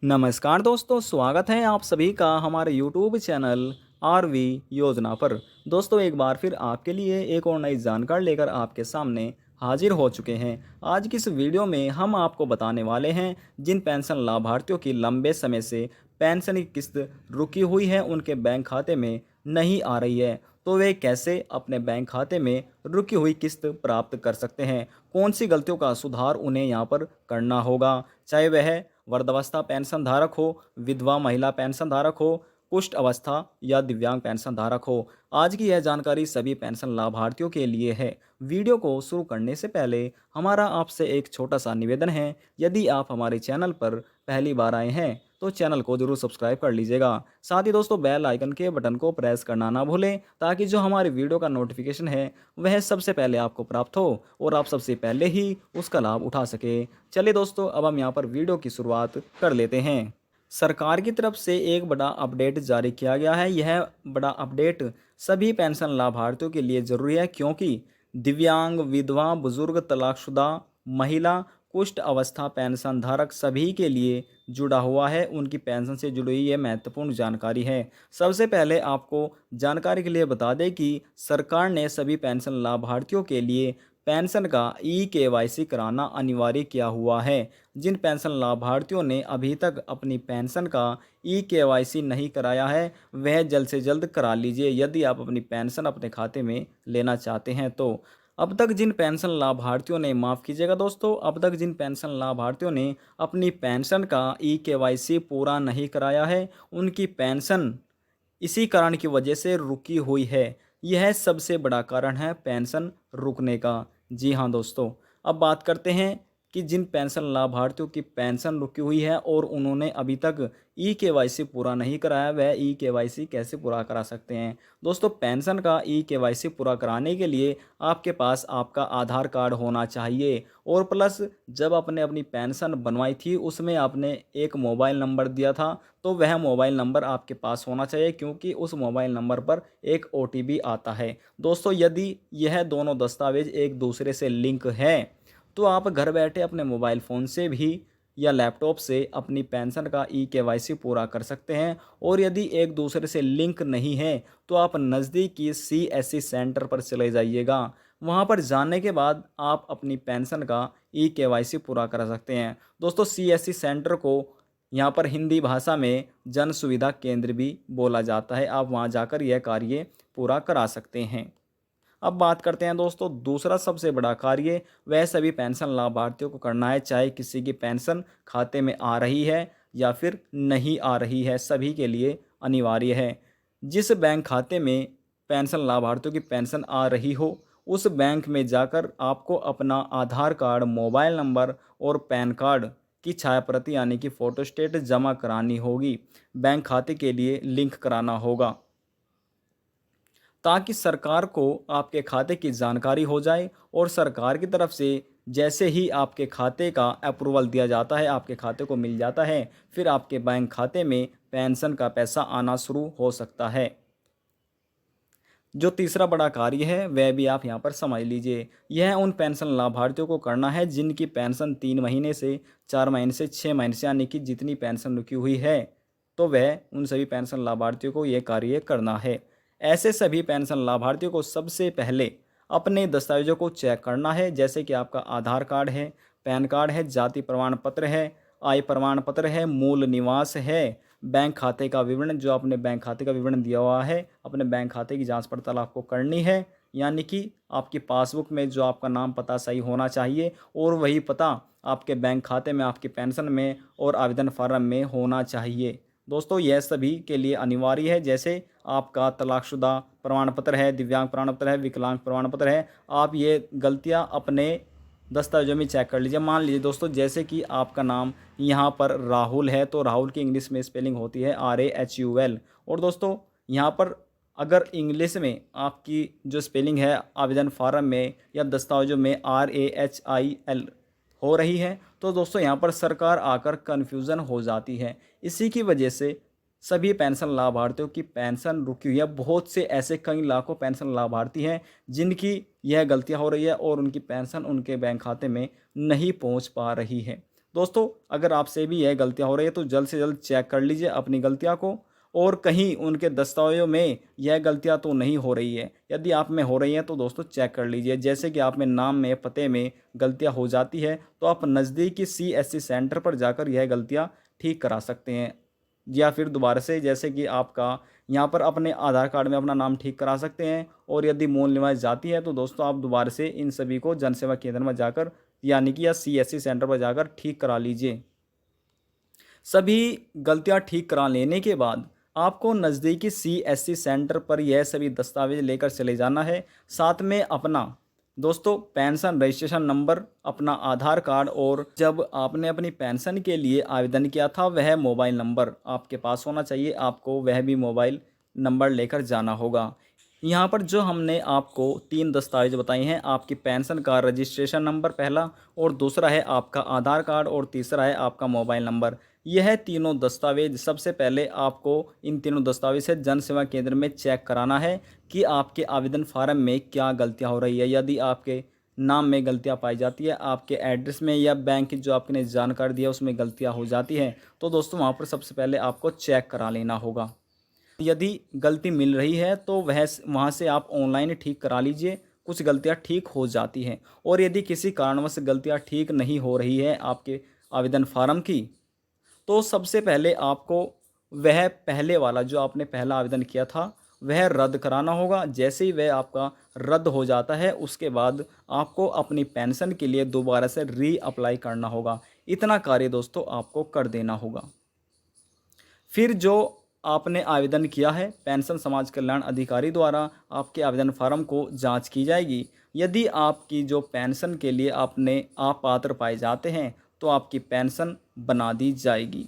नमस्कार दोस्तों, स्वागत है आप सभी का हमारे यूट्यूब चैनल आरवी योजना पर। दोस्तों, एक बार फिर आपके लिए एक और नई जानकारी लेकर आपके सामने हाजिर हो चुके हैं। आज की इस वीडियो में हम आपको बताने वाले हैं जिन पेंशन लाभार्थियों की लंबे समय से पेंशन की किस्त रुकी हुई है, उनके बैंक खाते में नहीं आ रही है, तो वे कैसे अपने बैंक खाते में रुकी हुई किस्त प्राप्त कर सकते हैं। कौन सी गलतियों का सुधार उन्हें यहाँ पर करना होगा, चाहे वह वृद्धावस्था पेंशन धारक हो, विधवा महिला पेंशन धारक हो, कुष्ठ अवस्था या दिव्यांग पेंशन धारक हो। आज की यह जानकारी सभी पेंशन लाभार्थियों के लिए है। वीडियो को शुरू करने से पहले हमारा आपसे एक छोटा सा निवेदन है, यदि आप हमारे चैनल पर पहली बार आए हैं तो चैनल को जरूर सब्सक्राइब कर लीजिएगा। साथ ही दोस्तों, बेल आइकन के बटन को प्रेस करना ना भूलें, ताकि जो हमारी वीडियो का नोटिफिकेशन है वह सबसे पहले आपको प्राप्त हो और आप सबसे पहले ही उसका लाभ उठा सके। चलिए दोस्तों, अब हम यहाँ पर वीडियो की शुरुआत कर लेते हैं। सरकार की तरफ से एक बड़ा अपडेट जारी किया गया है। यह बड़ा अपडेट सभी पेंशन लाभार्थियों के लिए ज़रूरी है, क्योंकि दिव्यांग, विधवा, बुजुर्ग, तलाकशुदा महिला, कुष्ठ अवस्था पेंशन धारक सभी के लिए जुड़ा हुआ है। उनकी पेंशन से जुड़ी हुई ये महत्वपूर्ण जानकारी है। सबसे पहले आपको जानकारी के लिए बता दें कि सरकार ने सभी पेंशन लाभार्थियों के लिए पेंशन का ई-केवाईसी कराना अनिवार्य किया हुआ है। जिन पेंशन लाभार्थियों ने अभी तक अपनी पेंशन का ई-केवाईसी नहीं कराया है, वह जल्द से जल्द करा लीजिए, यदि आप अपनी पेंशन अपने खाते में लेना चाहते हैं तो। अब तक जिन पेंशन लाभार्थियों ने, माफ़ कीजिएगा दोस्तों, अब तक जिन पेंशन लाभार्थियों ने अपनी पेंशन का ई-केवाईसी पूरा नहीं कराया है, उनकी पेंशन इसी कारण की वजह से रुकी हुई है। यह सबसे बड़ा कारण है पेंशन रुकने का। जी हाँ दोस्तों, अब बात करते हैं कि जिन पेंशन लाभार्थियों की पेंशन रुकी हुई है और उन्होंने अभी तक ई-केवाईसी पूरा नहीं कराया, वह ई-केवाईसी कैसे पूरा करा सकते हैं। दोस्तों, पेंशन का ई-केवाईसी पूरा कराने के लिए आपके पास आपका आधार कार्ड होना चाहिए, और प्लस जब आपने अपनी पेंशन बनवाई थी उसमें आपने एक मोबाइल नंबर दिया था, तो वह मोबाइल नंबर आपके पास होना चाहिए, क्योंकि उस मोबाइल नंबर पर एक ओटीपी आता है। दोस्तों, यदि यह दोनों दस्तावेज एक दूसरे से लिंक हैं, तो आप घर बैठे अपने मोबाइल फ़ोन से भी या लैपटॉप से अपनी पेंशन का ई-केवाईसी पूरा कर सकते हैं। और यदि एक दूसरे से लिंक नहीं है, तो आप नज़दीकी सीएससी सेंटर पर चले जाइएगा। वहां पर जाने के बाद आप अपनी पेंशन का ई-केवाईसी पूरा करा सकते हैं। दोस्तों, सीएससी सेंटर को यहाँ पर हिंदी भाषा में जन सुविधा केंद्र भी बोला जाता है। आप वहाँ जाकर यह कार्य पूरा करा सकते हैं। अब बात करते हैं दोस्तों, दूसरा सबसे बड़ा कार्य वह सभी पेंशन लाभार्थियों को करना है, चाहे किसी की पेंशन खाते में आ रही है या फिर नहीं आ रही है, सभी के लिए अनिवार्य है। जिस बैंक खाते में पेंशन लाभार्थियों की पेंशन आ रही हो, उस बैंक में जाकर आपको अपना आधार कार्ड, मोबाइल नंबर और पैन कार्ड की छायाप्रति यानी कि फ़ोटोस्टेट जमा करानी होगी। बैंक खाते के लिए लिंक कराना होगा, ताकि सरकार को आपके खाते की जानकारी हो जाए, और सरकार की तरफ से जैसे ही आपके खाते का अप्रूवल दिया जाता है, आपके खाते को मिल जाता है, फिर आपके बैंक खाते में पेंशन का पैसा आना शुरू हो सकता है। जो तीसरा बड़ा कार्य है वह भी आप यहाँ पर समझ लीजिए। यह उन पेंशन लाभार्थियों को करना है जिनकी पेंशन 3 महीने से 4 महीने से 6 महीने से यानी कि जितनी पेंशन रुकी हुई है, तो वह उन सभी पेंशन लाभार्थियों को यह कार्य करना है। ऐसे सभी पेंशन लाभार्थियों को सबसे पहले अपने दस्तावेजों को चेक करना है, जैसे कि आपका आधार कार्ड है, पैन कार्ड है, जाति प्रमाण पत्र है, आय प्रमाण पत्र है, मूल निवास है, बैंक खाते का विवरण, जो आपने बैंक खाते का विवरण दिया हुआ है, अपने बैंक खाते की जांच पड़ताल आपको करनी है। यानी कि आपकी पासबुक में जो आपका नाम पता सही होना चाहिए, और वही पता आपके बैंक खाते में, आपकी पेंशन में और आवेदन फार्म में होना चाहिए। दोस्तों, यह सभी के लिए अनिवार्य है। जैसे आपका तलाकशुदा प्रमाण पत्र है, दिव्यांग प्रमाण पत्र है, विकलांग प्रमाण पत्र है, आप ये गलतियां अपने दस्तावेजों में चेक कर लीजिए। मान लीजिए दोस्तों, जैसे कि आपका नाम यहाँ पर राहुल है, तो राहुल की इंग्लिश में स्पेलिंग होती है RAHUL। और दोस्तों, यहाँ पर अगर इंग्लिश में आपकी जो स्पेलिंग है आवेदन फार्म में या दस्तावेजों में RAHIL हो रही है, तो दोस्तों यहाँ पर सरकार आकर कन्फ्यूज़न हो जाती है। इसी की वजह से सभी पेंशन लाभार्थियों की पेंशन रुकी हुई है। बहुत से ऐसे कई लाखों पेंशन लाभार्थी हैं जिनकी यह गलतियां हो रही है और उनकी पेंशन उनके बैंक खाते में नहीं पहुंच पा रही है। दोस्तों अगर आपसे भी यह गलतियां हो रही है तो जल्द से जल्द चेक कर लीजिए अपनी गलतियां को, और कहीं उनके दस्तावेज़ों में यह गलतियां तो नहीं हो रही है। यदि आप में हो रही हैं तो दोस्तों चेक कर लीजिए। जैसे कि आप में नाम में, पते में गलतियां हो जाती है तो आप नज़दीकी CSC सेंटर पर जाकर यह गलतियां ठीक करा सकते हैं। या फिर दोबारा से, जैसे कि आपका यहाँ पर अपने आधार कार्ड में अपना नाम ठीक करा सकते हैं। और यदि मूल निवास जाती है तो दोस्तों आप दोबारा से इन सभी को जन सेवा केंद्र में जाकर, यानी कि या CSC सेंटर पर जाकर ठीक करा लीजिए। सभी गलतियां ठीक करा लेने के बाद आपको नज़दीकी CSC सेंटर पर यह सभी दस्तावेज लेकर चले जाना है। साथ में अपना दोस्तों पेंशन रजिस्ट्रेशन नंबर, अपना आधार कार्ड, और जब आपने अपनी पेंशन के लिए आवेदन किया था वह मोबाइल नंबर आपके पास होना चाहिए। आपको वह भी मोबाइल नंबर लेकर जाना होगा। यहाँ पर जो हमने आपको 3 दस्तावेज बताए हैं, आपकी पेंशन का रजिस्ट्रेशन नंबर पहला, और दूसरा है आपका आधार कार्ड, और तीसरा है आपका मोबाइल नंबर। यह तीनों दस्तावेज सबसे पहले आपको इन तीनों दस्तावेज से जन सेवा केंद्र में चेक कराना है कि आपके आवेदन फार्म में क्या गलतियाँ हो रही है। यदि आपके नाम में गलतियाँ पाई जाती है, आपके एड्रेस में या बैंक की जो आपने जानकारी दी है उसमें गलतियाँ हो जाती हैं, तो दोस्तों वहाँ पर सबसे पहले आपको चेक करा लेना होगा। यदि गलती मिल रही है तो वह वहाँ से आप ऑनलाइन ठीक करा लीजिए। कुछ गलतियाँ ठीक हो जाती हैं। और यदि किसी कारणवश गलतियाँ ठीक नहीं हो रही है आपके आवेदन फार्म की, तो सबसे पहले आपको वह पहले वाला जो आपने पहला आवेदन किया था वह रद्द कराना होगा। जैसे ही वह आपका रद्द हो जाता है उसके बाद आपको अपनी पेंशन के लिए दोबारा से री अप्लाई करना होगा। इतना कार्य दोस्तों आपको कर देना होगा। फिर जो आपने आवेदन किया है, पेंशन समाज कल्याण अधिकारी द्वारा आपके आवेदन फार्म को जांच की जाएगी। यदि आपकी जो पेंशन के लिए आपने अपात्र पाए जाते हैं तो आपकी पेंशन बना दी जाएगी।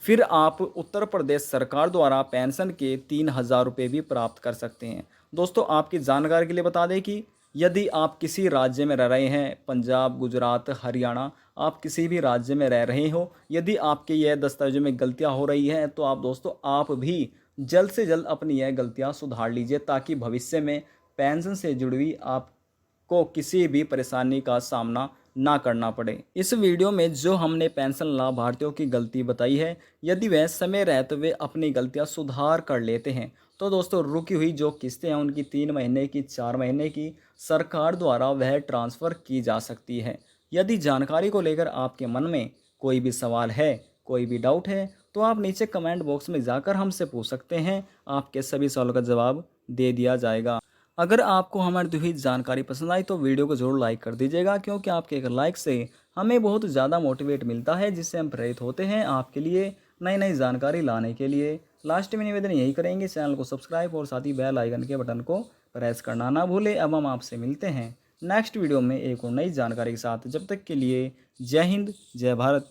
फिर आप उत्तर प्रदेश सरकार द्वारा पेंशन के 3,000 रुपये भी प्राप्त कर सकते हैं। दोस्तों आपकी जानकारी के लिए बता दें कि यदि आप किसी राज्य में रह रहे हैं, पंजाब, गुजरात, हरियाणा, आप किसी भी राज्य में रह रहे हो, यदि आपके यह दस्तावेजों में गलतियां हो रही हैं तो आप दोस्तों आप भी जल्द से जल्द अपनी यह गलतियां सुधार लीजिए, ताकि भविष्य में पेंशन से जुड़ी हुई आपको किसी भी परेशानी का सामना ना करना पड़े। इस वीडियो में जो हमने पेंशन लाभार्थियों की गलती बताई है, यदि वह समय रहते हुए अपनी गलतियां सुधार कर लेते हैं तो दोस्तों रुकी हुई जो किस्तें हैं उनकी 3 महीने की, 4 महीने की सरकार द्वारा वह ट्रांसफ़र की जा सकती है। यदि जानकारी को लेकर आपके मन में कोई भी सवाल है, कोई भी डाउट है, तो आप नीचे कमेंट बॉक्स में जाकर हमसे पूछ सकते हैं। आपके सभी सवालों का जवाब दे दिया जाएगा। अगर आपको हमारी दी हुई जानकारी पसंद आई तो वीडियो को ज़रूर लाइक कर दीजिएगा, क्योंकि आपके एक लाइक से हमें बहुत ज़्यादा मोटिवेट मिलता है, जिससे हम प्रेरित होते हैं आपके लिए नई नई जानकारी लाने के लिए। लास्ट में निवेदन यही करेंगे, चैनल को सब्सक्राइब और साथ ही बेल आइकन के बटन को प्रेस करना ना भूलें। अब हम आपसे मिलते हैं नेक्स्ट वीडियो में एक और नई जानकारी के साथ। जब तक के लिए जय हिंद, जय भारत।